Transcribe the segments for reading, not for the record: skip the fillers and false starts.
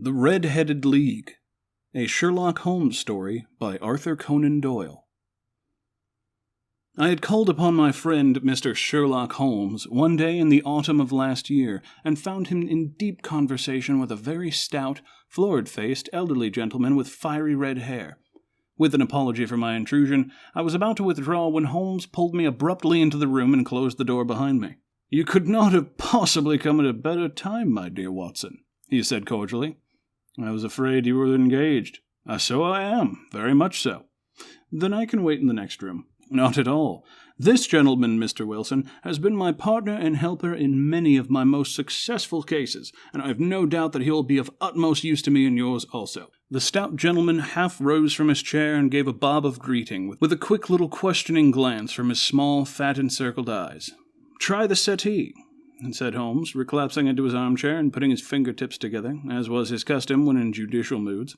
The Red-Headed League, a Sherlock Holmes story by Arthur Conan Doyle. I had called upon my friend Mr. Sherlock Holmes one day in the autumn of last year, and found him in deep conversation with a very stout, florid-faced, elderly gentleman with fiery red hair. With an apology for my intrusion, I was about to withdraw when Holmes pulled me abruptly into the room and closed the door behind me. "You could not have possibly come at a better time, my dear Watson," he said cordially. "I was afraid you were engaged." "So I am, very much so." "Then I can wait in the next room." "Not at all. This gentleman, Mr. Wilson, has been my partner and helper in many of my most successful cases, and I have no doubt that he will be of utmost use to me in yours also." The stout gentleman half rose from his chair and gave a bob of greeting, with a quick little questioning glance from his small, fat-encircled eyes. "Try the settee," said Holmes, relapsing into his armchair and putting his fingertips together, as was his custom when in judicial moods.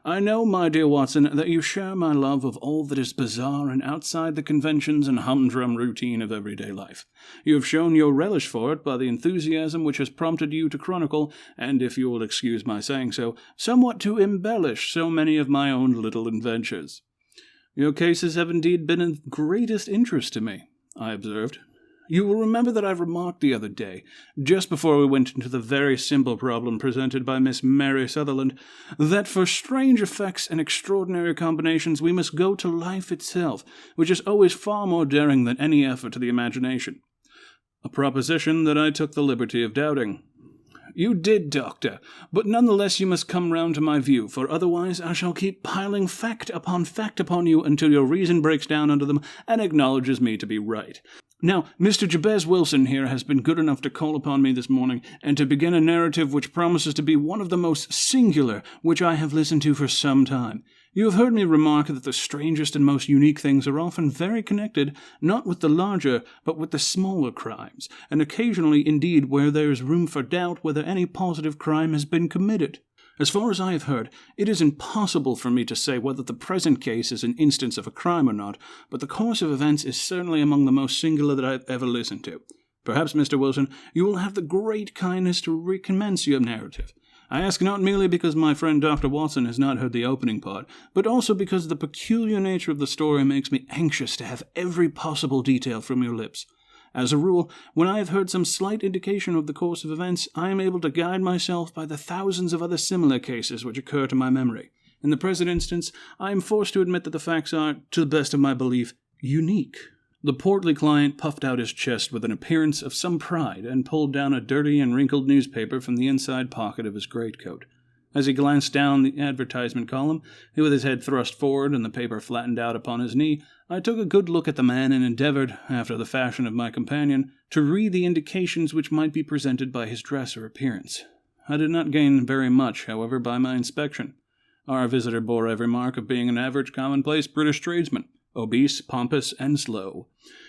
"I know, my dear Watson, that you share my love of all that is bizarre and outside the conventions and humdrum routine of everyday life. You have shown your relish for it by the enthusiasm which has prompted you to chronicle, and, if you will excuse my saying so, somewhat to embellish so many of my own little adventures." "Your cases have indeed been of greatest interest to me," I observed. "You will remember that I remarked the other day, just before we went into the very simple problem presented by Miss Mary Sutherland, that for strange effects and extraordinary combinations we must go to life itself, which is always far more daring than any effort to the imagination. A proposition that I took the liberty of doubting." "You did, Doctor, but none the less you must come round to my view, for otherwise I shall keep piling fact upon you until your reason breaks down under them and acknowledges me to be right. Now, Mr. Jabez Wilson here has been good enough to call upon me this morning, and to begin a narrative which promises to be one of the most singular which I have listened to for some time. You have heard me remark that the strangest and most unique things are often very connected, not with the larger, but with the smaller crimes, and occasionally, indeed, where there is room for doubt whether any positive crime has been committed. As far as I have heard, it is impossible for me to say whether the present case is an instance of a crime or not, but the course of events is certainly among the most singular that I have ever listened to. Perhaps, Mr. Wilson, you will have the great kindness to recommence your narrative. I ask not merely because my friend Dr. Watson has not heard the opening part, but also because the peculiar nature of the story makes me anxious to have every possible detail from your lips. As a rule, when I have heard some slight indication of the course of events, I am able to guide myself by the thousands of other similar cases which occur to my memory. In the present instance, I am forced to admit that the facts are, to the best of my belief, unique." The portly client puffed out his chest with an appearance of some pride, and pulled down a dirty and wrinkled newspaper from the inside pocket of his greatcoat. As he glanced down the advertisement column, with his head thrust forward and the paper flattened out upon his knee, I took a good look at the man and endeavored, after the fashion of my companion, to read the indications which might be presented by his dress or appearance. I did not gain very much, however, by my inspection. Our visitor bore every mark of being an average commonplace British tradesman, obese, pompous, and slow.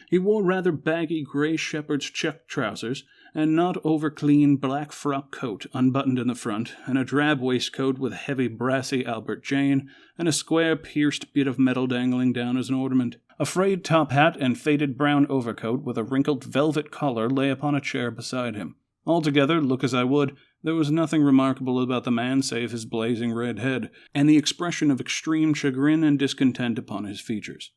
He wore rather baggy grey shepherd's check trousers, and not over-clean black frock coat unbuttoned in the front, and a drab waistcoat with a heavy brassy Albert chain, and a square pierced bit of metal dangling down as an ornament. A frayed top hat and faded brown overcoat with a wrinkled velvet collar lay upon a chair beside him. Altogether, look as I would, there was nothing remarkable about the man save his blazing red head, and the expression of extreme chagrin and discontent upon his features.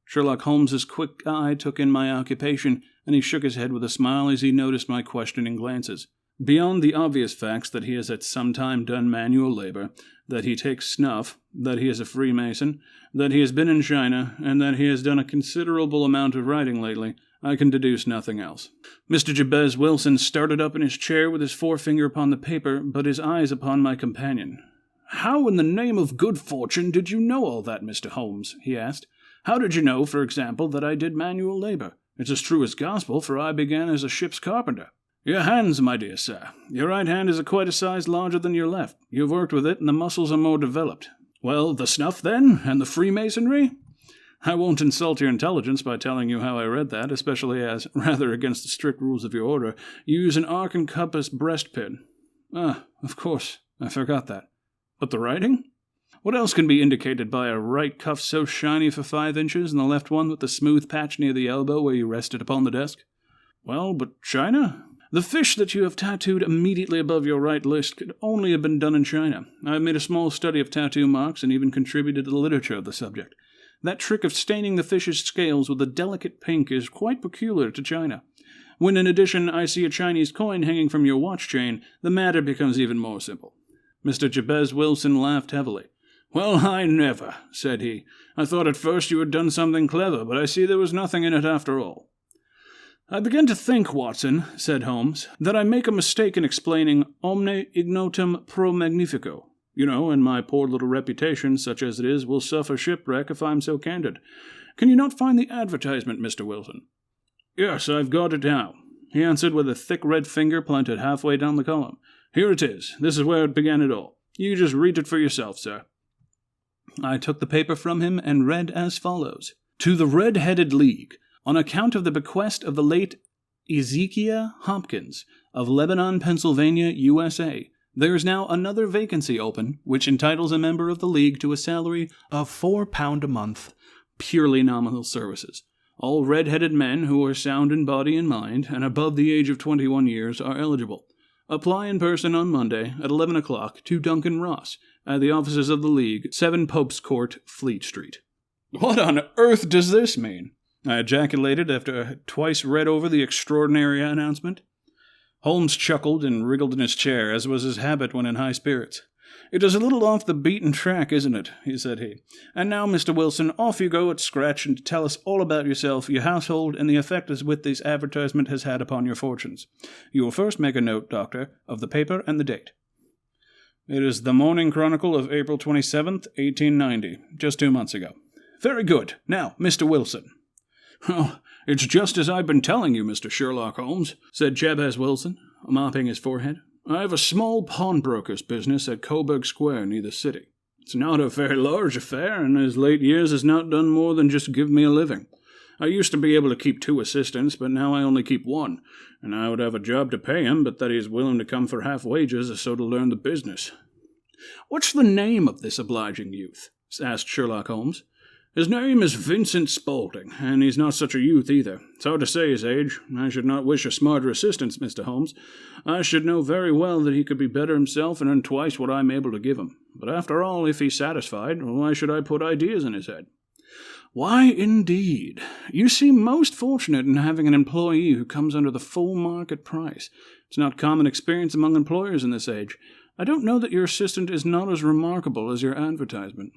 Sherlock Holmes's quick eye took in my occupation, and he shook his head with a smile as he noticed my questioning glances. Beyond the obvious facts that he has at some time done manual labor, that he takes snuff, that he is a Freemason, that he has been in China, and that he has done a considerable amount of writing lately, I can deduce nothing else. Mr. Jabez Wilson started up in his chair with his forefinger upon the paper, but his eyes upon my companion. "How in the name of good fortune did you know all that, Mr. Holmes?" he asked. "How did you know, for example, that I did manual labor? It's as true as gospel, for I began as a ship's carpenter." "Your hands, my dear sir. Your right hand is quite a size larger than your left. You've worked with it, and the muscles are more developed. Well, the snuff, then, and the Freemasonry?" "I won't insult your intelligence by telling you how I read that, especially as, rather against the strict rules of your order, you use an arc and compass breastpin." "Ah, of course, I forgot that. But the writing?" "What else can be indicated by a right cuff so shiny for 5 inches, and the left one with the smooth patch near the elbow where you rested upon the desk?" "Well, but China?" The fish that you have tattooed immediately above your right wrist could only have been done in China. I have made a small study of tattoo marks and even contributed to the literature of the subject. That trick of staining the fish's scales with a delicate pink is quite peculiar to China. When in addition I see a Chinese coin hanging from your watch chain, the matter becomes even more simple." Mr. Jabez Wilson laughed heavily. "Well, I never," said he. "I thought at first you had done something clever, but I see there was nothing in it after all." "I begin to think, Watson," said Holmes, "that I make a mistake in explaining omne ignotum pro magnifico. You know, and my poor little reputation, such as it is, will suffer shipwreck if I am so candid. Can you not find the advertisement, Mr. Wilson?" "Yes, I've got it now," he answered with a thick red finger planted halfway down the column. "Here it is. This is where it began it all. You just read it for yourself, sir." I took the paper from him and read as follows. "To the Red-Headed League. On account of the bequest of the late Ezekiah Hopkins, of Lebanon, Pennsylvania, USA, there is now another vacancy open, which entitles a member of the League to a salary of £4 a month, purely nominal services. All red-headed men who are sound in body and mind, and above the age of 21 years, are eligible. Apply in person on Monday at 11 o'clock to Duncan Ross, at the offices of the League, 7 Pope's Court, Fleet Street." "What on earth does this mean?" I ejaculated after I had twice read over the extraordinary announcement. Holmes chuckled and wriggled in his chair, as was his habit when in high spirits. "It is a little off the beaten track, isn't it?" said he. "And now, Mr. Wilson, off you go at scratch and tell us all about yourself, your household, and the effect as which this advertisement has had upon your fortunes. You will first make a note, Doctor, of the paper and the date." "It is the Morning Chronicle of April 27th, 1890, just 2 months ago." "Very good. Now, Mr. Wilson." "Oh, it's just as I've been telling you, Mr. Sherlock Holmes," said Jabez Wilson, mopping his forehead. "I have a small pawnbroker's business at Coburg Square near the city. It's not a very large affair, and in his late years has not done more than just give me a living. I used to be able to keep 2 assistants, but now I only keep 1, and I would have a job to pay him, but that he is willing to come for half wages so to learn the business." "What's the name of this obliging youth?" asked Sherlock Holmes. "His name is Vincent Spaulding, and he's not such a youth either. It's hard to say his age. I should not wish a smarter assistant, Mr. Holmes. I should know very well that he could be better himself and earn twice what I am able to give him. But after all, if he's satisfied, why should I put ideas in his head?" "Why, indeed. You seem most fortunate in having an employee who comes under the full market price. It's not common experience among employers in this age. I don't know that your assistant is not as remarkable as your advertisement."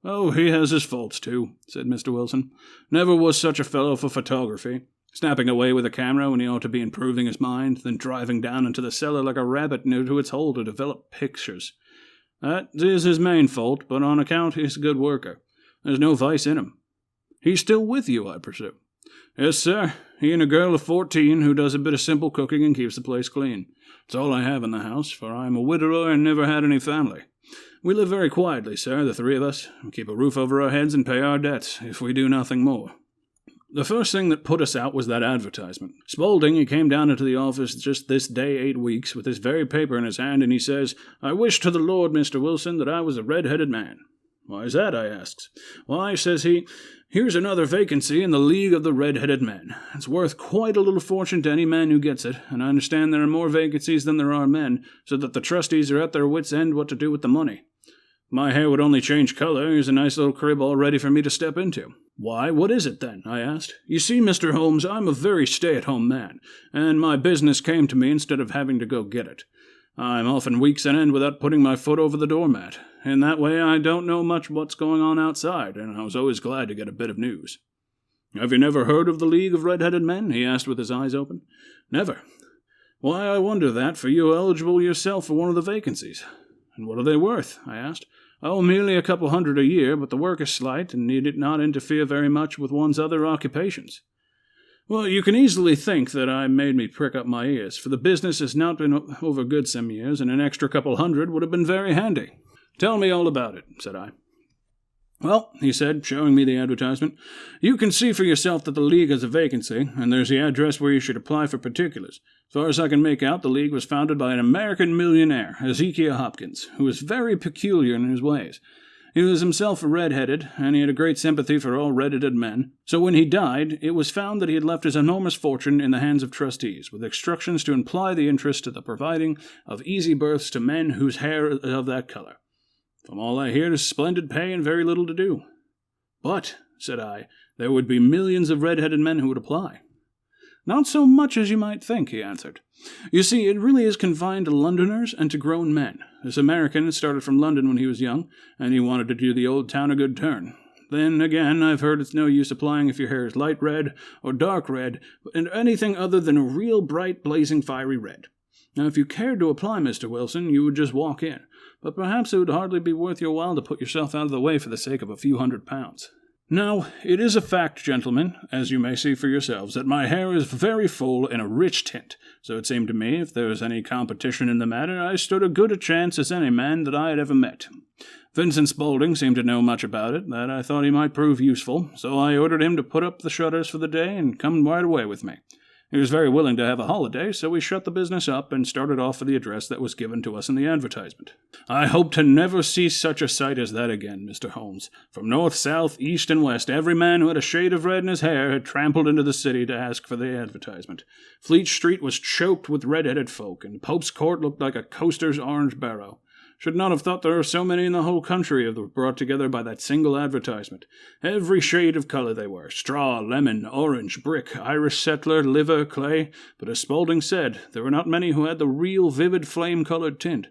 "Oh, he has his faults, too," said Mr. Wilson. "Never was such a fellow for photography. Snapping away with a camera when he ought to be improving his mind, then driving down into the cellar like a rabbit into its hole to develop pictures. That is his main fault, but on account he's a good worker. There's no vice in him." "He's still with you, I presume?" "Yes, sir. He and a girl of 14 who does a bit of simple cooking and keeps the place clean. It's all I have in the house, for I am a widower and never had any family. We live very quietly, sir, the 3 of us. We keep a roof over our heads and pay our debts, if we do nothing more. The first thing that put us out was that advertisement. Spaulding, he came down into the office just this day 8 weeks, with this very paper in his hand, and he says, 'I wish to the Lord, Mr. Wilson, that I was a red-headed man.' 'Why is that?' I asks. 'Why,' says he, 'here's another vacancy in the League of the Red-Headed Men. It's worth quite a little fortune to any man who gets it, and I understand there are more vacancies than there are men, so that the trustees are at their wits' end what to do with the money. My hair would only change color. Here's a nice little crib all ready for me to step into.' 'Why, what is it, then?' I asked. 'You see, Mr. Holmes, I'm a very stay-at-home man, and my business came to me instead of having to go get it. I'm often weeks on end without putting my foot over the doormat. In that way, I don't know much what's going on outside, and I was always glad to get a bit of news.' 'Have you never heard of the League of Red-Headed Men?' he asked with his eyes open. 'Never.' 'Why, I wonder that, for you are eligible yourself for one of the vacancies.' 'And what are they worth?' I asked. 'Oh, merely a couple hundred a year, but the work is slight, and need not interfere very much with one's other occupations.' Well, you can easily think that I made me prick up my ears, for the business has not been over good some years, and an extra couple hundred would have been very handy. 'Tell me all about it,' said I. 'Well,' he said, showing me the advertisement, 'you can see for yourself that the League has a vacancy, and there's the address where you should apply for particulars. As far as I can make out, the League was founded by an American millionaire, Ezekiah Hopkins, who is very peculiar in his ways. He was himself red-headed, and he had a great sympathy for all red-headed men, so when he died, it was found that he had left his enormous fortune in the hands of trustees, with instructions to apply the interest to the providing of easy berths to men whose hair is of that color. From all I hear, it is splendid pay and very little to do. But, said I, there would be millions of red-headed men who would apply. Not so much as you might think, he answered. You see, it really is confined to Londoners and to grown men. This American had started from London when he was young, and he wanted to do the old town a good turn. Then, again, I've heard it's no use applying if your hair is light red or dark red, and anything other than a real bright, blazing, fiery red. Now, if you cared to apply, Mr. Wilson, you would just walk in, but perhaps it would hardly be worth your while to put yourself out of the way for the sake of a few £100. Now, it is a fact, gentlemen, as you may see for yourselves, that my hair is very full and a rich tint, so it seemed to me, if there was any competition in the matter, I stood as good a chance as any man that I had ever met. Vincent Spaulding seemed to know much about it, that I thought he might prove useful, so I ordered him to put up the shutters for the day and come right away with me. He was very willing to have a holiday, so we shut the business up and started off for the address that was given to us in the advertisement. I hope to never see such a sight as that again, Mr. Holmes. From north, south, east, and west, every man who had a shade of red in his hair had trampled into the city to ask for the advertisement. Fleet Street was choked with red-headed folk, and Pope's Court looked like a coaster's orange barrow. Should not have thought there were so many in the whole country if they were brought together by that single advertisement. Every shade of colour they were, straw, lemon, orange, brick, Irish settler, liver, clay, but as Spaulding said, there were not many who had the real vivid flame-coloured tint.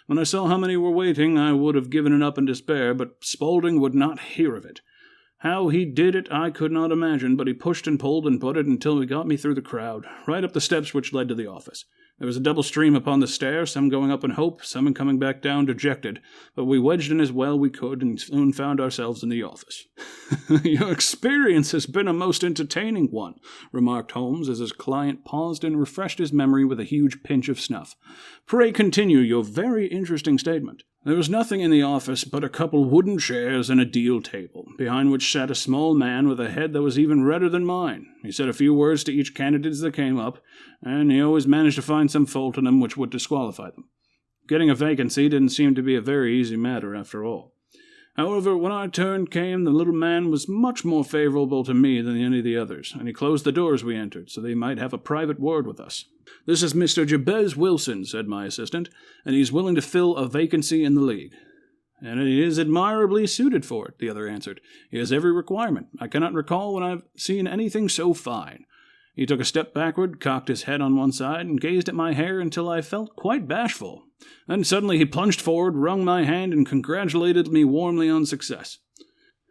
When I saw how many were waiting, I would have given it up in despair, but Spaulding would not hear of it. How he did it I could not imagine, but he pushed and pulled and butted until he got me through the crowd, right up the steps which led to the office. There was a double stream upon the stair, some going up in hope, some coming back down dejected, but we wedged in as well we could and soon found ourselves in the office. Your experience has been a most entertaining one, remarked Holmes as his client paused and refreshed his memory with a huge pinch of snuff. Pray continue your very interesting statement. There was nothing in the office but a couple wooden chairs and a deal table, behind which sat a small man with a head that was even redder than mine. He said a few words to each candidate as they came up, and he always managed to find some fault in them which would disqualify them. Getting a vacancy didn't seem to be a very easy matter after all. However, when our turn came, the little man was much more favourable to me than any of the others, and he closed the door as we entered, so they might have a private word with us. This is Mr. Jabez Wilson, said my assistant, and he's willing to fill a vacancy in the League. And he is admirably suited for it, the other answered. He has every requirement. I cannot recall when I've seen anything so fine. He took a step backward, cocked his head on one side, and gazed at my hair until I felt quite bashful. Then suddenly he plunged forward, wrung my hand, and congratulated me warmly on success.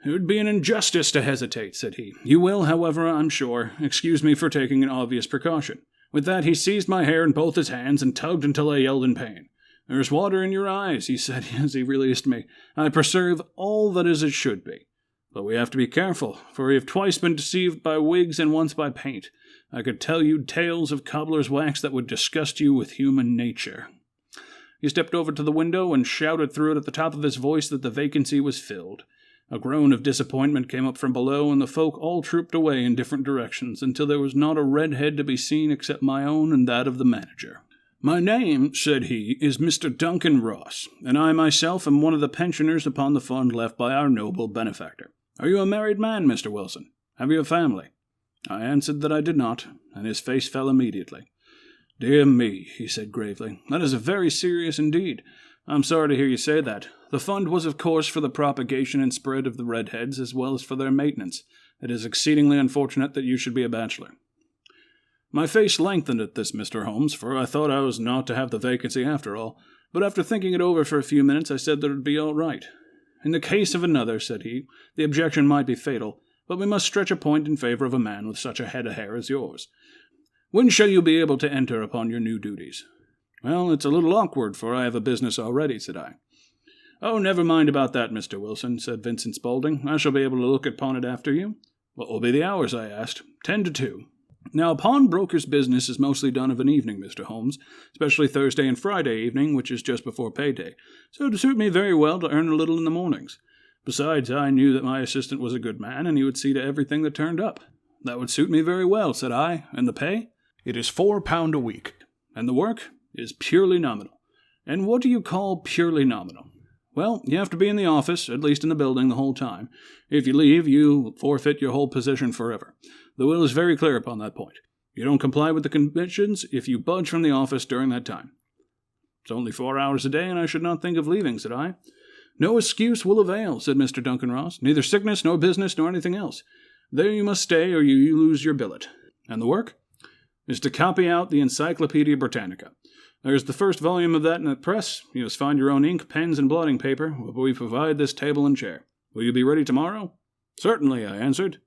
It would be an injustice to hesitate, said he. You will, however, I'm sure, excuse me for taking an obvious precaution. With that he seized my hair in both his hands and tugged until I yelled in pain. There's water in your eyes, he said as he released me. I preserve all that is as should be. But we have to be careful, for we have twice been deceived by wigs and once by paint. I could tell you tales of cobbler's wax that would disgust you with human nature. He stepped over to the window and shouted through it at the top of his voice that the vacancy was filled. A groan of disappointment came up from below, and the folk all trooped away in different directions until there was not a red head to be seen except my own and that of the manager. My name, said he, is Mr. Duncan Ross, and I myself am one of the pensioners upon the fund left by our noble benefactor. Are you a married man, Mr. Wilson? Have you a family? I answered that I did not, and his face fell immediately. Dear me, he said gravely, that is very serious indeed. I'm sorry to hear you say that. The fund was, of course, for the propagation and spread of the redheads, as well as for their maintenance. It is exceedingly unfortunate that you should be a bachelor. My face lengthened at this, Mr. Holmes, for I thought I was not to have the vacancy after all, but after thinking it over for a few minutes, I said that it would be all right. In the case of another, said he, the objection might be fatal, but we must stretch a point in favour of a man with such a head of hair as yours. When shall you be able to enter upon your new duties? Well, it's a little awkward, for I have a business already, said I. Oh, never mind about that, Mr. Wilson, said Vincent Spaulding. I shall be able to look upon it after you. What will be the hours, I asked. 10 to 2. Now, a pawnbroker's business is mostly done of an evening, Mr. Holmes, especially Thursday and Friday evening, which is just before payday, so it would suit me very well to earn a little in the mornings. Besides, I knew that my assistant was a good man, and he would see to everything that turned up. That would suit me very well, said I. And the pay? It is £4 a week. And the work is purely nominal. And what do you call purely nominal? Well, you have to be in the office, at least in the building, the whole time. If you leave, you forfeit your whole position forever. The will is very clear upon that point. You don't comply with the conditions if you budge from the office during that time. It's only 4 hours a day, and I should not think of leaving, said I. No excuse will avail, said Mr. Duncan Ross. Neither sickness, nor business, nor anything else. There you must stay, or you lose your billet. And the work? Is to copy out the Encyclopedia Britannica. There's the first volume of that in the press. You must find your own ink, pens, and blotting paper, but we provide this table and chair. Will you be ready tomorrow? Certainly, I answered.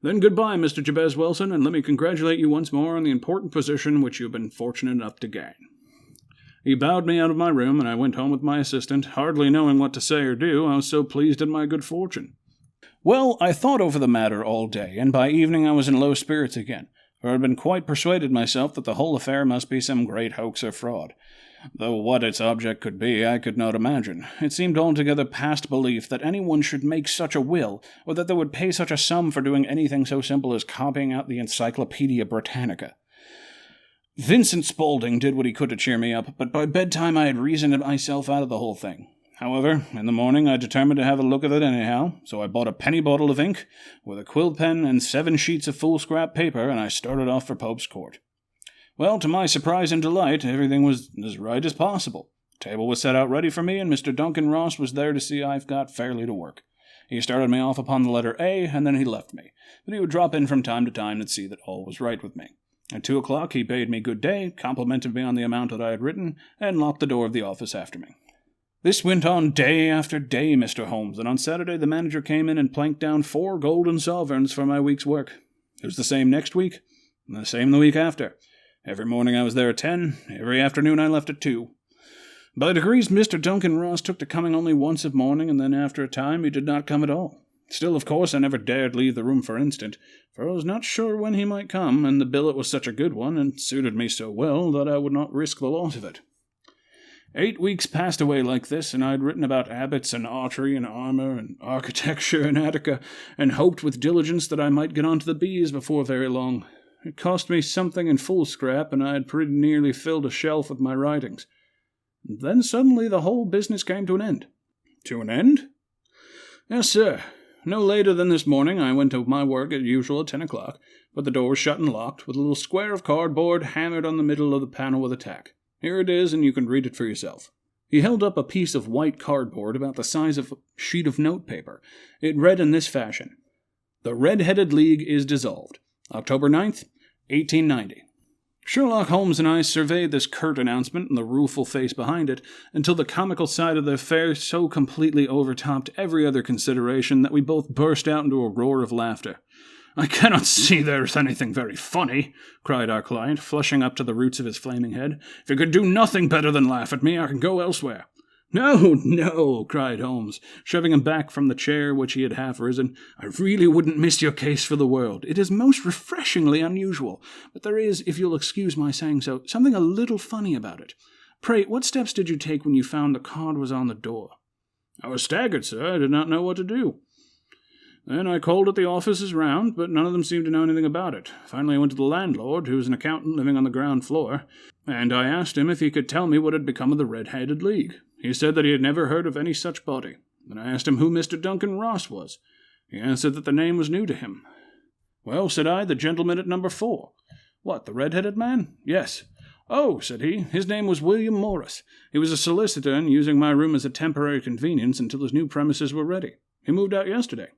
Then goodbye, Mr. Jabez Wilson, and let me congratulate you once more on the important position which you have been fortunate enough to gain. He bowed me out of my room, and I went home with my assistant, hardly knowing what to say or do. I was so pleased at my good fortune. Well, I thought over the matter all day, and by evening I was in low spirits again, for I had been quite persuaded myself that the whole affair must be some great hoax or fraud. Though what its object could be, I could not imagine. It seemed altogether past belief that anyone should make such a will, or that they would pay such a sum for doing anything so simple as copying out the Encyclopedia Britannica. Vincent Spaulding did what he could to cheer me up, but by bedtime I had reasoned myself out of the whole thing. However, in the morning I determined to have a look at it anyhow, so I bought a penny bottle of ink, with a quill pen and 7 sheets of foolscap paper, and I started off for Pope's Court. Well, to my surprise and delight, everything was as right as possible. The table was set out ready for me, and Mr. Duncan Ross was there to see I've got fairly to work. He started me off upon the letter A, and then he left me, but he would drop in from time to time to see that all was right with me. At 2 o'clock he bade me good day, complimented me on the amount that I had written, and locked the door of the office after me. This went on day after day, Mr. Holmes, and on Saturday the manager came in and planked down 4 golden sovereigns for my week's work. It was the same next week, and the same the week after. Every morning I was there at 10, every afternoon I left at 2. By degrees Mr. Duncan Ross took to coming only once of morning, and then after a time he did not come at all. Still, of course, I never dared leave the room for an instant, for I was not sure when he might come, and the billet was such a good one, and suited me so well, that I would not risk the loss of it. 8 weeks passed away like this, and I had written about abbots and archery and armour and architecture in Attica, and hoped with diligence that I might get on to the bees before very long. It cost me something in foolscap, and I had pretty nearly filled a shelf with my writings. And then suddenly the whole business came to an end. To an end? Yes, sir. No later than this morning I went to my work as usual at 10 o'clock, but the door was shut and locked, with a little square of cardboard hammered on the middle of the panel with a tack. Here it is, and you can read it for yourself. He held up a piece of white cardboard about the size of a sheet of notepaper. It read in this fashion: The Red-Headed League is dissolved. October 9th, 1890. Sherlock Holmes and I surveyed this curt announcement and the rueful face behind it until the comical side of the affair so completely overtopped every other consideration that we both burst out into a roar of laughter. "I cannot see there's anything very funny," cried our client, flushing up to the roots of his flaming head. "If you could do nothing better than laugh at me, I can go elsewhere." "No, no," cried Holmes, shoving him back from the chair which he had half risen. "I really wouldn't miss your case for the world. It is most refreshingly unusual, but there is, if you'll excuse my saying so, something a little funny about it. Pray, what steps did you take when you found the card was on the door?" "I was staggered, sir. I did not know what to do. Then I called at the offices round, but none of them seemed to know anything about it. Finally I went to the landlord, who was an accountant living on the ground floor, and I asked him if he could tell me what had become of the Red-Headed League. He said that he had never heard of any such body. Then I asked him who Mr. Duncan Ross was. He answered that the name was new to him. "Well," said I, "the gentleman at number 4. "What, the red-headed man?" "Yes." "Oh," said he, "his name was William Morris. He was a solicitor and using my room as a temporary convenience until his new premises were ready. He moved out yesterday."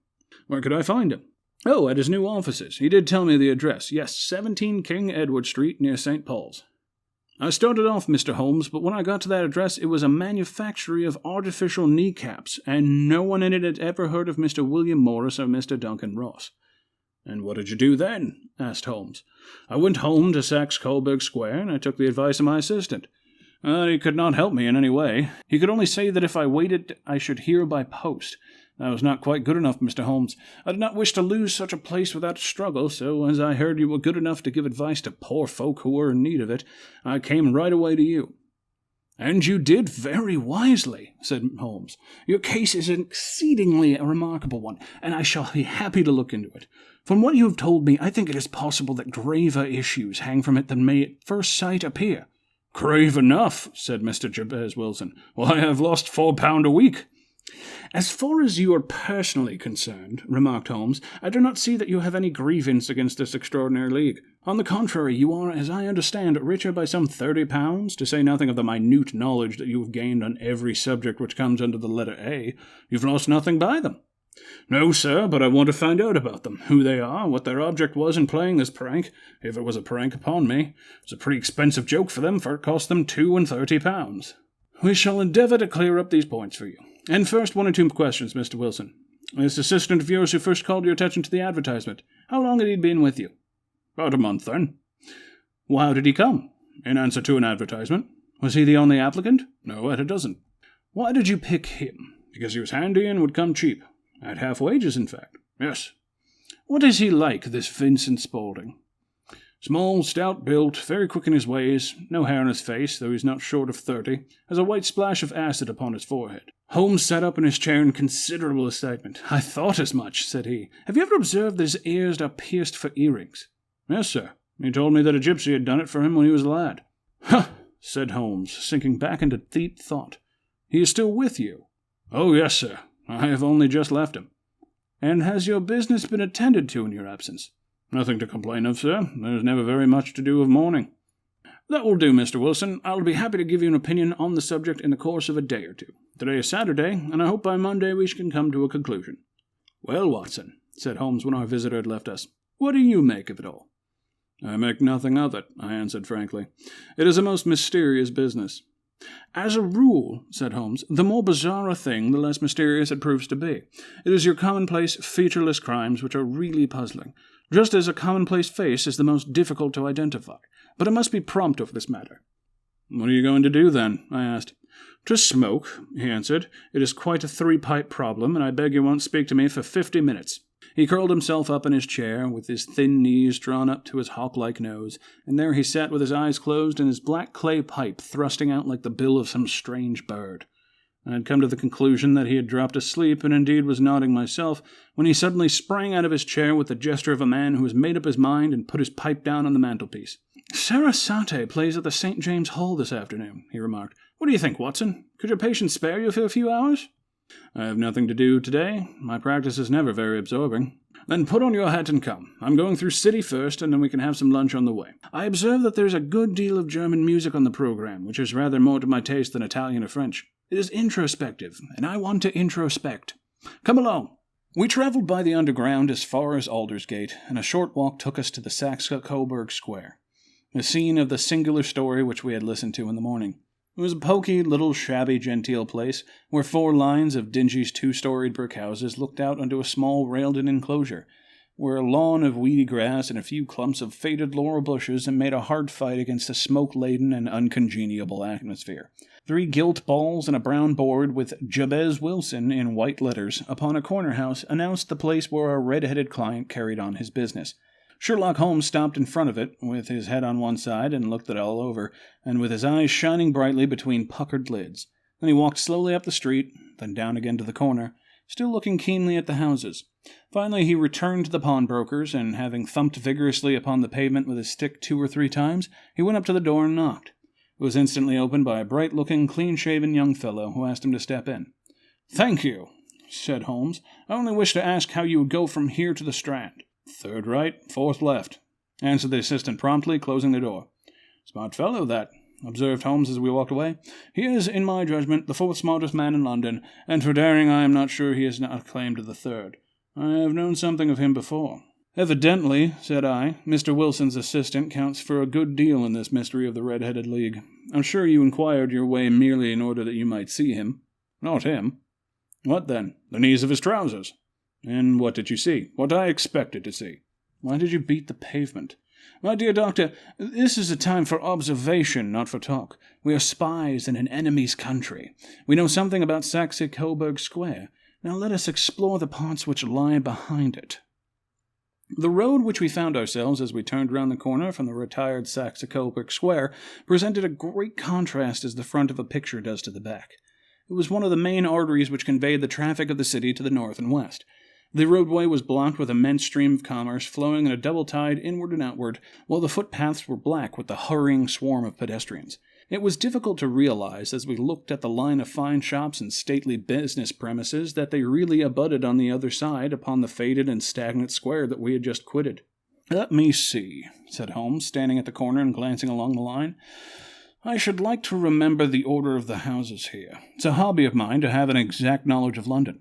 "Where could I find him?" "Oh, at his new offices. He did tell me the address. Yes, 17 King Edward Street, near St. Paul's." I started off, Mr. Holmes, but when I got to that address it was a manufactory of artificial kneecaps, and no one in it had ever heard of Mr. William Morris or Mr. Duncan Ross. "And what did you do then?" asked Holmes. "I went home to Saxe-Coburg Square, and I took the advice of my assistant. He could not help me in any way. He could only say that if I waited I should hear by post. That was not quite good enough, Mr. Holmes. I did not wish to lose such a place without a struggle, so as I heard you were good enough to give advice to poor folk who were in need of it, I came right away to you." "And you did very wisely," said Holmes. "Your case is an exceedingly remarkable one, and I shall be happy to look into it. From what you have told me, I think it is possible that graver issues hang from it than may at first sight appear." Grave enough, said Mr. Jabez Wilson. Well, I have lost £4 a week. As far as you are personally concerned, remarked Holmes, I do not see that you have any grievance against this extraordinary league. On the contrary, you are, as I understand, richer by some £30, to say nothing of the minute knowledge that you have gained on every subject which comes under the letter A. You've lost nothing by them. No, sir, but I want to find out about them, who they are, what their object was in playing this prank, if it was a prank upon me. It's a pretty expensive joke for them, for it cost them £32. We shall endeavour to clear up these points for you. And first, 1 or 2 questions, Mr. Wilson. This assistant of yours who first called your attention to the advertisement, how long had he been with you? About a month, then. Well, how did he come? In answer to an advertisement. Was he the only applicant? No, at a dozen. Why did you pick him? Because he was handy and would come cheap. At half wages, in fact. Yes. What is he like, this Vincent Spaulding? Small, stout-built, very quick in his ways, no hair on his face, though he's not short of 30, has a white splash of acid upon his forehead. Holmes sat up in his chair in considerable excitement. I thought as much, said he. Have you ever observed that his ears are pierced for earrings? Yes, sir. He told me that a gypsy had done it for him when he was a lad. Huh, said Holmes, sinking back into deep thought. He is still with you? Oh, yes, sir. I have only just left him. And has your business been attended to in your absence? Nothing to complain of, sir. There's never very much to do of morning. That will do, Mr. Wilson. I'll be happy to give you an opinion on the subject in the course of a day or two. Today is Saturday, and I hope by Monday we can come to a conclusion. Well, Watson, said Holmes when our visitor had left us, what do you make of it all? I make nothing of it, I answered frankly. It is a most mysterious business. As a rule, said Holmes, the more bizarre a thing, the less mysterious it proves to be. It is your commonplace, featureless crimes which are really puzzling, just as a commonplace face is the most difficult to identify. But I must be prompt over this matter. What are you going to do, then? I asked. To smoke, he answered. It is quite a 3-pipe problem, and I beg you won't speak to me for 50 minutes. He curled himself up in his chair, with his thin knees drawn up to his hawk-like nose, and there he sat with his eyes closed and his black clay pipe thrusting out like the bill of some strange bird. I had come to the conclusion that he had dropped asleep, and indeed was nodding myself, when he suddenly sprang out of his chair with the gesture of a man who has made up his mind and put his pipe down on the mantelpiece. Sarah Sate plays at the St. James Hall this afternoon, he remarked. What do you think, Watson? Could your patient spare you for a few hours? I have nothing to do today. My practice is never very absorbing. Then put on your hat and come. I'm going through City first, and then we can have some lunch on the way. I observe that there's a good deal of German music on the program, which is rather more to my taste than Italian or French. It is introspective, and I want to introspect. Come along. We travelled by the underground as far as Aldersgate, and a short walk took us to the Saxe-Coburg Square, the scene of the singular story which we had listened to in the morning. It was a poky, little, shabby, genteel place, where 4 lines of dingy 2-storied brick houses looked out onto a small railed-in enclosure, where a lawn of weedy grass and a few clumps of faded laurel bushes made a hard fight against the smoke-laden and uncongeniable atmosphere. 3 gilt balls and a brown board with Jabez Wilson in white letters upon a corner house announced the place where our red-headed client carried on his business. Sherlock Holmes stopped in front of it, with his head on one side, and looked it all over, and with his eyes shining brightly between puckered lids. Then he walked slowly up the street, then down again to the corner, still looking keenly at the houses. Finally he returned to the pawnbroker's, and having thumped vigorously upon the pavement with his stick 2 or 3 times, he went up to the door and knocked. It was instantly opened by a bright-looking, clean-shaven young fellow, who asked him to step in. "Thank you," said Holmes. "I only wish to ask how you would go from here to the Strand." "3rd right, 4th left," answered the assistant promptly, closing the door. "Smart fellow, that," observed Holmes as we walked away. "He is, in my judgment, the 4th smartest man in London, and for daring I am not sure he has not claim to the 3rd. I have known something of him before." "Evidently," said I, "Mr. Wilson's assistant counts for a good deal in this mystery of the Red-Headed League. I'm sure you inquired your way merely in order that you might see him." "Not him." "What then? The knees of his trousers." "And what did you see?" "What I expected to see." "Why did you beat the pavement?" "My dear doctor, this is a time for observation, not for talk. We are spies in an enemy's country. We know something about Saxe-Coburg Square. Now let us explore the parts which lie behind it." The road which we found ourselves as we turned round the corner from the retired Saxe-Coburg Square presented a great contrast as the front of a picture does to the back. It was one of the main arteries which conveyed the traffic of the city to the north and west. The roadway was blocked with an immense stream of commerce flowing in a double tide inward and outward, while the footpaths were black with the hurrying swarm of pedestrians. It was difficult to realize as we looked at the line of fine shops and stately business premises that they really abutted on the other side upon the faded and stagnant square that we had just quitted. "Let me see," said Holmes, standing at the corner and glancing along the line. "I should like to remember the order of the houses here. It's a hobby of mine to have an exact knowledge of London.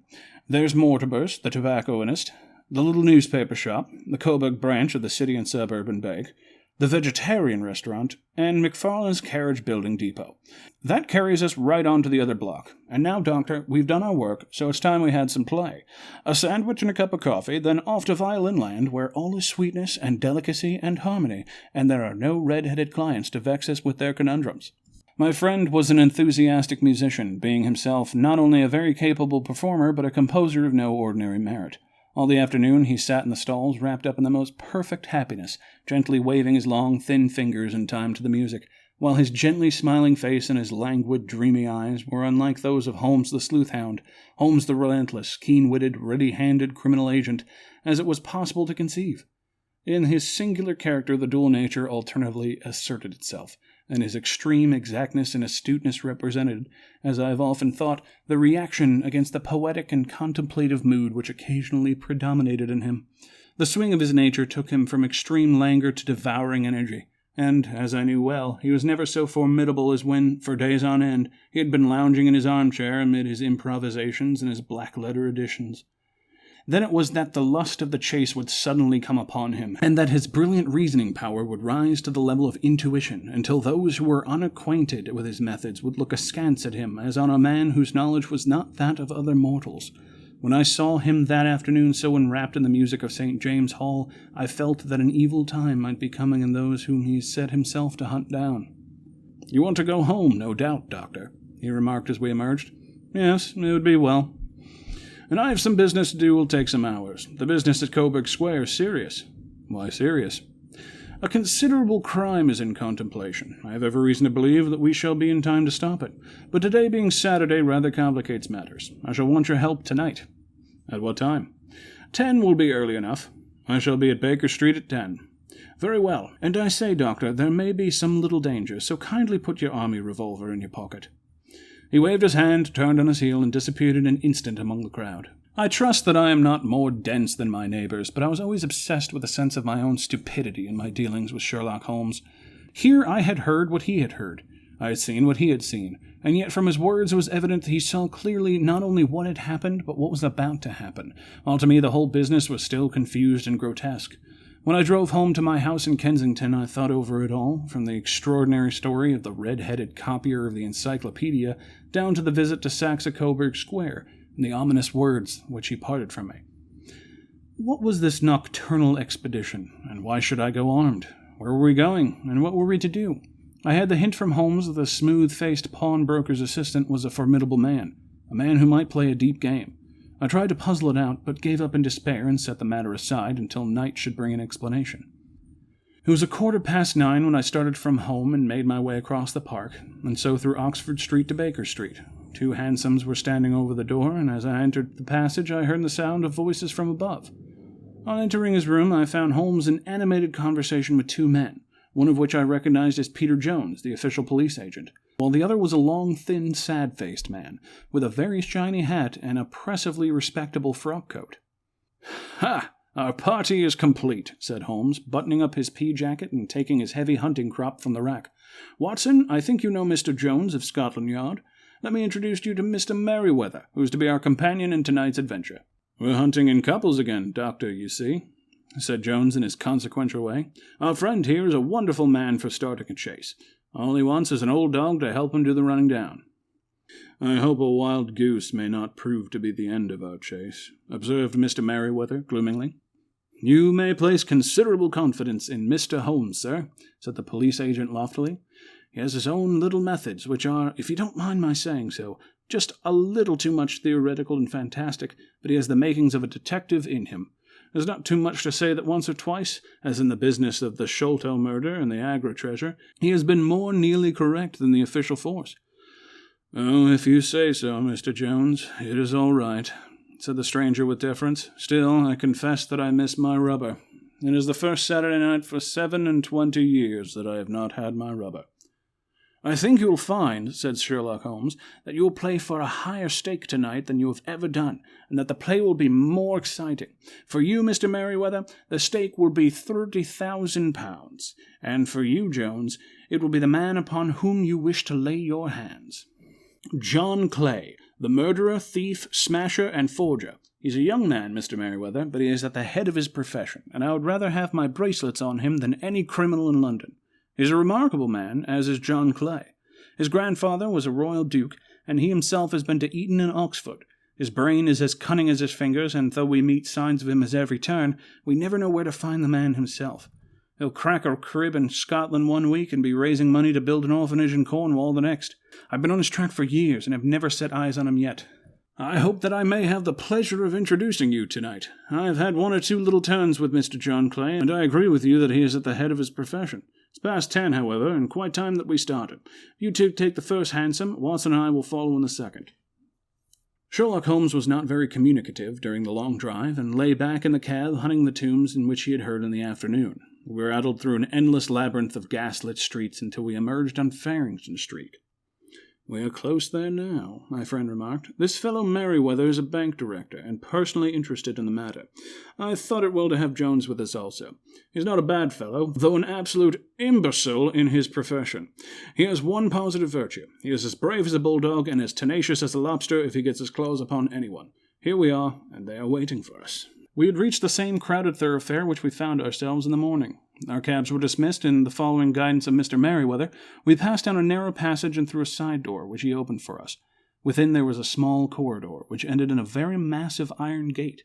There's Mortimer's, the tobacconist, the little newspaper shop, the Coburg branch of the City and Suburban Bank, the vegetarian restaurant, and McFarlane's carriage building depot. That carries us right on to the other block. And now, Doctor, we've done our work, so it's time we had some play. A sandwich and a cup of coffee, then off to Violin Land, where all is sweetness and delicacy and harmony, and there are no red-headed clients to vex us with their conundrums." My friend was an enthusiastic musician, being himself not only a very capable performer, but a composer of no ordinary merit. All the afternoon he sat in the stalls, wrapped up in the most perfect happiness, gently waving his long, thin fingers in time to the music, while his gently smiling face and his languid, dreamy eyes were unlike those of Holmes the sleuth-hound, Holmes the relentless, keen-witted, ready-handed criminal agent, as it was possible to conceive. In his singular character the dual nature alternately asserted itself, and his extreme exactness and astuteness represented, as I have often thought, the reaction against the poetic and contemplative mood which occasionally predominated in him. The swing of his nature took him from extreme languor to devouring energy, and, as I knew well, he was never so formidable as when, for days on end, he had been lounging in his armchair amid his improvisations and his black-letter editions. Then it was that the lust of the chase would suddenly come upon him, and that his brilliant reasoning power would rise to the level of intuition, until those who were unacquainted with his methods would look askance at him as on a man whose knowledge was not that of other mortals. When I saw him that afternoon so enwrapped in the music of St. James' Hall, I felt that an evil time might be coming in those whom he set himself to hunt down. "You want to go home, no doubt, Doctor," he remarked as we emerged. "Yes, it would be well. And I have some business to do will take some hours. The business at Coburg Square is serious." "Why serious?" "A considerable crime is in contemplation. I have every reason to believe that we shall be in time to stop it. But today being Saturday rather complicates matters. I shall want your help tonight." "At what time?" 10 will be early enough. I shall be at Baker Street at 10. "Very well. And I say, Doctor, there may be some little danger, so kindly put your army revolver in your pocket." He waved his hand, turned on his heel, and disappeared in an instant among the crowd. I trust that I am not more dense than my neighbors, but I was always obsessed with a sense of my own stupidity in my dealings with Sherlock Holmes. Here I had heard what he had heard. I had seen what he had seen, and yet from his words it was evident that he saw clearly not only what had happened, but what was about to happen, while to me the whole business was still confused and grotesque. When I drove home to my house in Kensington, I thought over it all, from the extraordinary story of the red-headed copier of the encyclopedia down to the visit to Saxe Coburg Square and the ominous words which he parted from me. What was this nocturnal expedition, and why should I go armed? Where were we going, and what were we to do? I had the hint from Holmes that the smooth-faced pawnbroker's assistant was a formidable man, a man who might play a deep game. I tried to puzzle it out, but gave up in despair and set the matter aside until night should bring an explanation. It was 9:15 when I started from home and made my way across the park, and so through Oxford Street to Baker Street. 2 hansoms were standing over the door, and as I entered the passage I heard the sound of voices from above. On entering his room I found Holmes in animated conversation with 2 men, one of which I recognized as Peter Jones, the official police agent, while the other was a long, thin, sad-faced man, with a very shiny hat and oppressively respectable frock-coat. "Ha! Our party is complete," said Holmes, buttoning up his pea-jacket and taking his heavy hunting crop from the rack. "Watson, I think you know Mr. Jones of Scotland Yard. Let me introduce you to Mr. Merryweather, who is to be our companion in tonight's adventure." "We're hunting in couples again, Doctor, you see," said Jones in his consequential way. "Our friend here is a wonderful man for starting a chase. All he wants is an old dog to help him do the running down." "I hope a wild goose may not prove to be the end of our chase," observed Mr. Merryweather gloomingly. "You may place considerable confidence in Mr. Holmes, sir," said the police agent loftily. "He has his own little methods, which are, if you don't mind my saying so, just a little too much theoretical and fantastic, but he has the makings of a detective in him. There's not too much to say that once or twice, as in the business of the Sholto murder and the Agra treasure, he has been more nearly correct than the official force." "Oh, if you say so, Mr. Jones, it is all right," said the stranger with deference. "Still, I confess that I miss my rubber. It is the first Saturday night for 27 years that I have not had my rubber." "I think you'll find," said Sherlock Holmes, "that you will play for a higher stake tonight than you have ever done, and that the play will be more exciting. For you, Mr. Merryweather, the stake will be £30,000, and for you, Jones, it will be the man upon whom you wish to lay your hands. John Clay, the murderer, thief, smasher, and forger. He's a young man, Mr. Merryweather, but he is at the head of his profession, and I would rather have my bracelets on him than any criminal in London. He's a remarkable man, as is John Clay. His grandfather was a royal duke, and he himself has been to Eton and Oxford. His brain is as cunning as his fingers, and though we meet signs of him at every turn, we never know where to find the man himself. He'll crack a crib in Scotland one week and be raising money to build an orphanage in Cornwall the next. I've been on his track for years, and have never set eyes on him yet. I hope that I may have the pleasure of introducing you tonight. I've had one or two little turns with Mr. John Clay, and I agree with you that he is at the head of his profession. It's past 10, however, and quite time that we started. You two take the first hansom, Watson and I will follow in the second." Sherlock Holmes was not very communicative during the long drive, and lay back in the cab hunting the tunes in which he had heard in the afternoon. We rattled through an endless labyrinth of gaslit streets until we emerged on Farrington Street. "We are close there now," my friend remarked. "This fellow Merryweather is a bank director, and personally interested in the matter. I thought it well to have Jones with us also. He's not a bad fellow, though an absolute imbecile in his profession. He has one positive virtue. He is as brave as a bulldog, and as tenacious as a lobster if he gets his claws upon anyone. Here we are, and they are waiting for us." We had reached the same crowded thoroughfare which we found ourselves in the morning. Our cabs were dismissed, and, the following guidance of Mr. Merryweather, we passed down a narrow passage and through a side door, which he opened for us. Within there was a small corridor, which ended in a very massive iron gate.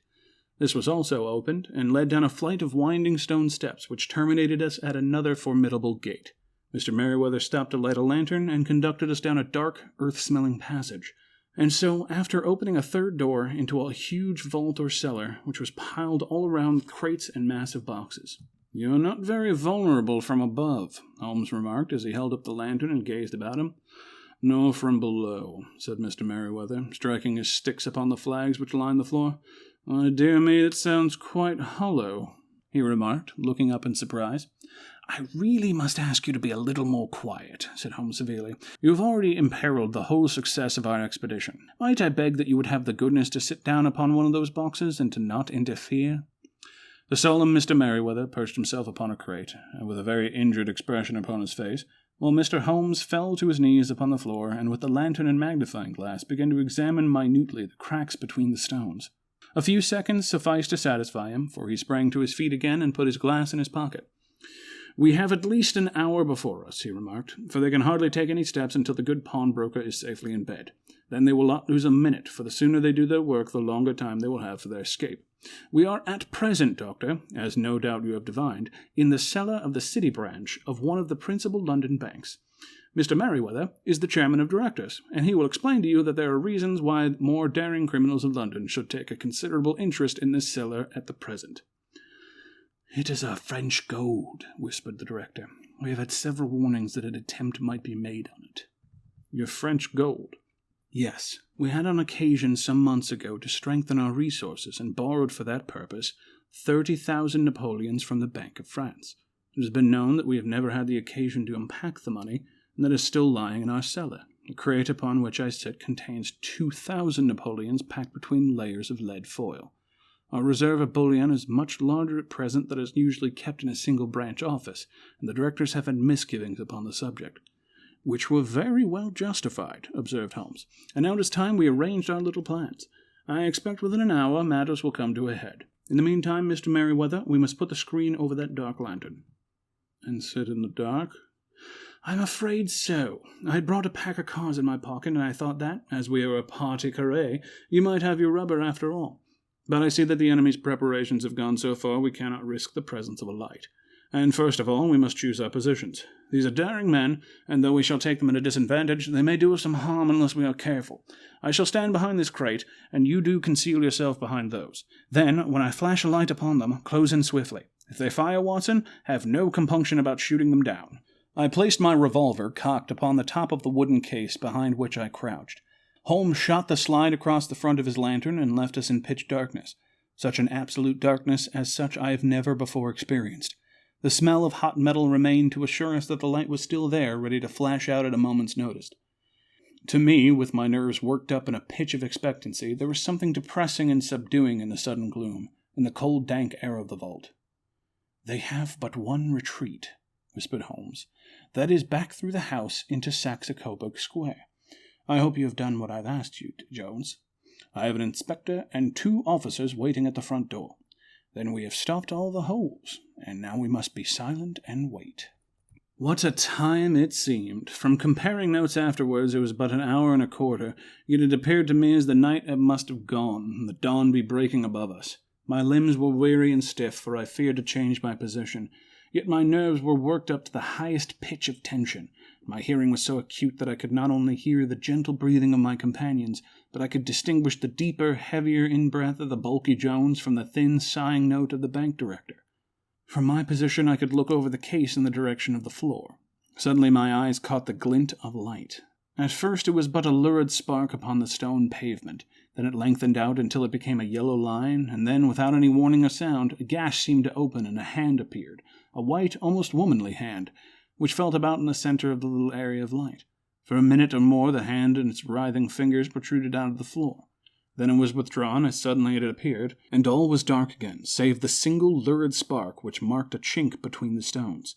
This was also opened, and led down a flight of winding stone steps, which terminated us at another formidable gate. Mr. Merryweather stopped to light a lantern, and conducted us down a dark, earth-smelling passage. And so, after opening a third door into a huge vault or cellar, which was piled all around with crates and massive boxes. "You are not very vulnerable from above," Holmes remarked as he held up the lantern and gazed about him. "Nor from below," said Mr. Merryweather, striking his sticks upon the flags which lined the floor. "Why, dear me, it sounds quite hollow," he remarked, looking up in surprise. "I really must ask you to be a little more quiet," said Holmes severely. "You have already imperiled the whole success of our expedition. Might I beg that you would have the goodness to sit down upon one of those boxes, and to not interfere?" The solemn Mr. Merryweather perched himself upon a crate, with a very injured expression upon his face, while Mr. Holmes fell to his knees upon the floor, and with the lantern and magnifying glass began to examine minutely the cracks between the stones. A few seconds sufficed to satisfy him, for he sprang to his feet again and put his glass in his pocket. "We have at least an hour before us," he remarked, "for they can hardly take any steps until the good pawnbroker is safely in bed. Then they will not lose a minute, for the sooner they do their work, the longer time they will have for their escape. We are at present, Doctor, as no doubt you have divined, in the cellar of the City branch of one of the principal London banks. Mr. Merryweather is the chairman of directors, and he will explain to you that there are reasons why more daring criminals of London should take a considerable interest in this cellar at the present." "It is our French gold," whispered the director. "We have had several warnings that an attempt might be made on it." "Your French gold?" "Yes. We had on occasion some months ago to strengthen our resources, and borrowed for that purpose 30,000 Napoleons from the Bank of France. It has been known that we have never had the occasion to unpack the money, and that is still lying in our cellar. The crate upon which I sit contains 2,000 Napoleons packed between layers of lead foil. Our reserve of bullion is much larger at present than is usually kept in a single branch office, and the directors have had misgivings upon the subject." "Which were very well justified," observed Holmes. "And now it is time we arranged our little plans. I expect within an hour matters will come to a head. In the meantime, Mr. Merryweather, we must put the screen over that dark lantern." "And sit in the dark?" "I'm afraid so. I had brought a pack of cards in my pocket, and I thought that, as we are a party carré, you might have your rubber after all. But I see that the enemy's preparations have gone so far we cannot risk the presence of a light. And first of all, we must choose our positions. These are daring men, and though we shall take them at a disadvantage, they may do us some harm unless we are careful. I shall stand behind this crate, and you do conceal yourself behind those. Then, when I flash a light upon them, close in swiftly. If they fire, Watson, have no compunction about shooting them down." I placed my revolver cocked upon the top of the wooden case behind which I crouched. Holmes shot the slide across the front of his lantern and left us in pitch darkness. Such an absolute darkness as such I have never before experienced. The smell of hot metal remained to assure us that the light was still there, ready to flash out at a moment's notice. To me, with my nerves worked up in a pitch of expectancy, there was something depressing and subduing in the sudden gloom, in the cold, dank air of the vault. "They have but one retreat," whispered Holmes. "That is back through the house into Saxe-Coburg Square. I hope you have done what I've asked you, Jones. I have an inspector and 2 officers waiting at the front door. Then we have stopped all the holes, and now we must be silent and wait." What a time it seemed! From comparing notes afterwards, it was but an hour and a quarter, yet it appeared to me as the night must have gone, and the dawn be breaking above us. My limbs were weary and stiff, for I feared to change my position, yet my nerves were worked up to the highest pitch of tension. My hearing was so acute that I could not only hear the gentle breathing of my companions, but I could distinguish the deeper, heavier in-breath of the bulky Jones from the thin, sighing note of the bank director. From my position I could look over the case in the direction of the floor. Suddenly my eyes caught the glint of light. At first it was but a lurid spark upon the stone pavement. Then it lengthened out until it became a yellow line, and then, without any warning or sound, a gash seemed to open and a hand appeared, a white, almost womanly hand, which felt about in the center of the little area of light. For a minute or more the hand and its writhing fingers protruded out of the floor. Then it was withdrawn as suddenly it had appeared, and all was dark again, save the single lurid spark which marked a chink between the stones.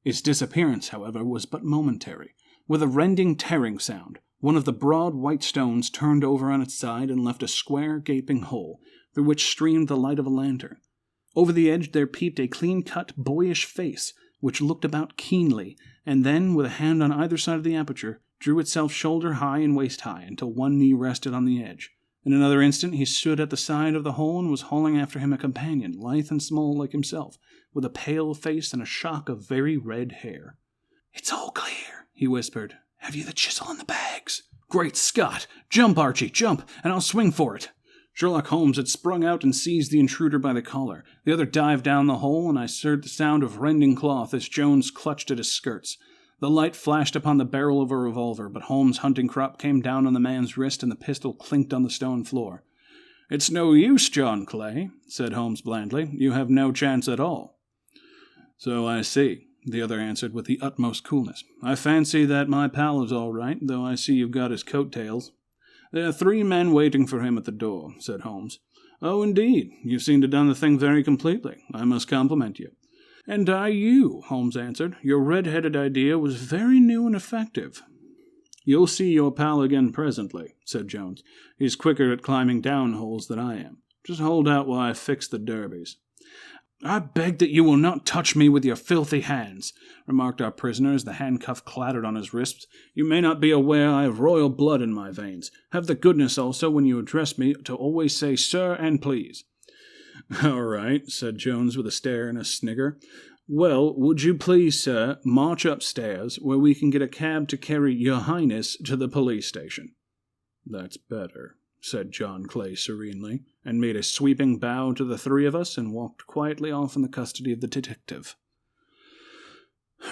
Its disappearance, however, was but momentary. With a rending, tearing sound, one of the broad white stones turned over on its side and left a square, gaping hole, through which streamed the light of a lantern. Over the edge there peeped a clean-cut, boyish face, which looked about keenly, and then, with a hand on either side of the aperture, drew itself shoulder-high and waist-high until one knee rested on the edge. In another instant he stood at the side of the hole and was hauling after him a companion, lithe and small like himself, with a pale face and a shock of very red hair. "It's all clear," he whispered. "Have you the chisel and the bags?" "Great Scott! Jump, Archie, jump, and I'll swing for it." Sherlock Holmes had sprung out and seized the intruder by the collar. The other dived down the hole, and I heard the sound of rending cloth as Jones clutched at his skirts. The light flashed upon the barrel of a revolver, but Holmes' hunting crop came down on the man's wrist and the pistol clinked on the stone floor. "It's no use, John Clay," said Holmes blandly. "You have no chance at all." "So I see," the other answered with the utmost coolness. "I fancy that my pal is all right, though I see you've got his coat-tails." "There are 3 men waiting for him at the door," said Holmes. "Oh, indeed. You seem to have done the thing very completely. I must compliment you." "And I you," Holmes answered. "Your red-headed idea was very new and effective." "You'll see your pal again presently," said Jones. "He's quicker at climbing down holes than I am. Just hold out while I fix the derbies." "I beg that you will not touch me with your filthy hands," remarked our prisoner as the handcuff clattered on his wrists. "You may not be aware I have royal blood in my veins. Have the goodness also, when you address me, to always say sir and please." "All right," said Jones with a stare and a snigger. "Well, would you please, sir, march upstairs, where we can get a cab to carry your highness to the police station?" "That's better," said John Clay serenely, and made a sweeping bow to the 3 of us and walked quietly off in the custody of the detective.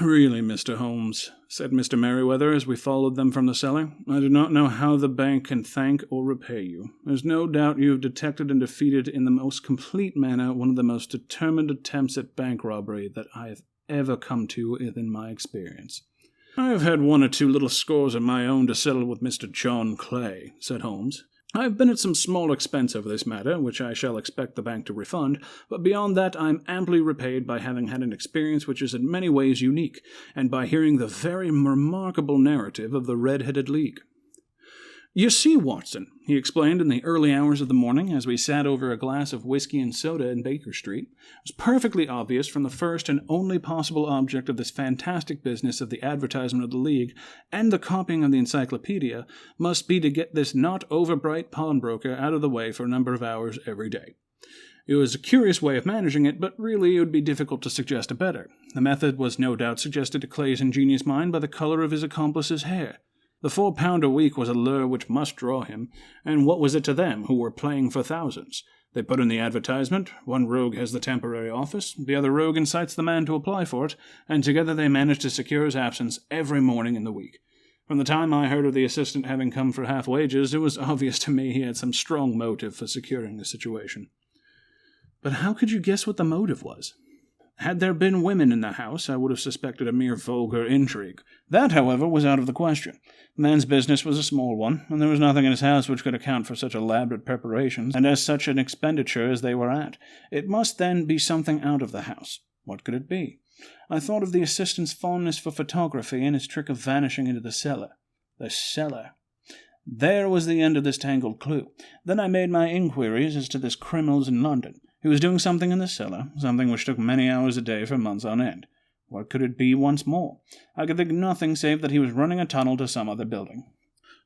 "Really, Mr. Holmes," said Mr. Merryweather as we followed them from the cellar, "I do not know how the bank can thank or repay you. There's no doubt you have detected and defeated in the most complete manner one of the most determined attempts at bank robbery that I have ever come to in my experience." "I have had 1 or 2 little scores of my own to settle with Mr. John Clay," said Holmes. "I have been at some small expense over this matter, which I shall expect the bank to refund, but beyond that I am amply repaid by having had an experience which is in many ways unique, and by hearing the very remarkable narrative of the Red-Headed League. You see, Watson," he explained in the early hours of the morning as we sat over a glass of whiskey and soda in Baker Street, "it was perfectly obvious from the first and only possible object of this fantastic business of the advertisement of the League and the copying of the encyclopedia must be to get this not over-bright pawnbroker out of the way for a number of hours every day. It was a curious way of managing it, but really it would be difficult to suggest a better. The method was no doubt suggested to Clay's ingenious mind by the color of his accomplice's hair. The £4 a week was a lure which must draw him, and what was it to them, who were playing for thousands? They put in the advertisement, one rogue has the temporary office, the other rogue incites the man to apply for it, and together they managed to secure his absence every morning in the week. From the time I heard of the assistant having come for half wages, it was obvious to me he had some strong motive for securing the situation." "But how could you guess what the motive was?" Had there been women in the house, I would have suspected a mere vulgar intrigue. That, however, was out of the question. The man's business was a small one, and there was nothing in his house which could account for such elaborate preparations, and as such an expenditure as they were at. It must, then, be something out of the house. What could it be? I thought of the assistant's fondness for photography and his trick of vanishing into the cellar. The cellar. There was the end of this tangled clue. Then I made my inquiries as to this criminal in London. He was doing something in the cellar, something which took many hours a day for months on end. What could it be once more? I could think of nothing save that he was running a tunnel to some other building.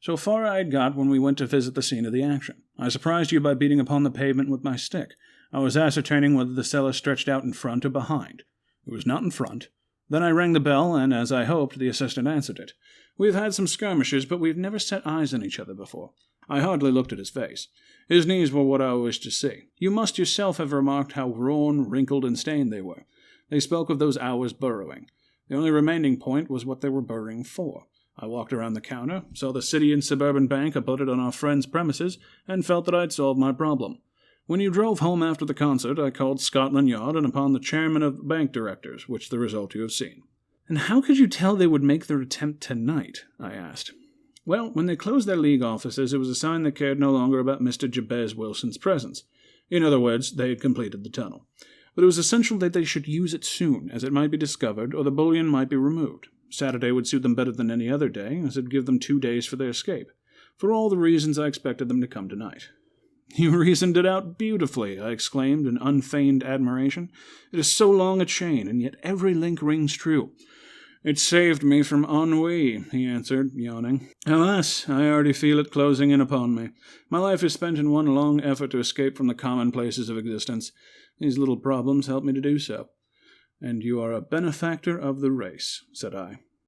So far I had got when we went to visit the scene of the action. I surprised you by beating upon the pavement with my stick. I was ascertaining whether the cellar stretched out in front or behind. It was not in front. Then I rang the bell, and, as I hoped, the assistant answered it. We have had some skirmishes, but we have never set eyes on each other before. I hardly looked at his face. His knees were what I wished to see. You must yourself have remarked how worn, wrinkled, and stained they were. They spoke of those hours burrowing. The only remaining point was what they were burrowing for. I walked around the counter, saw the City and Suburban Bank abutted on our friend's premises, and felt that I'd solved my problem. When you drove home after the concert, I called Scotland Yard and upon the chairman of the bank directors, which the result you have seen. And how could you tell they would make their attempt tonight? I asked. Well, when they closed their league offices, it was a sign they cared no longer about Mr. Jabez Wilson's presence. In other words, they had completed the tunnel. But it was essential that they should use it soon, as it might be discovered, or the bullion might be removed. Saturday would suit them better than any other day, as it would give them 2 days for their escape. For all the reasons I expected them to come tonight. You reasoned it out beautifully, I exclaimed in unfeigned admiration. It is so long a chain, and yet every link rings true. It saved me from ennui, he answered, yawning. Alas, I already feel it closing in upon me. My life is spent in one long effort to escape from the commonplaces of existence. These little problems help me to do so. And you are a benefactor of the race, said I.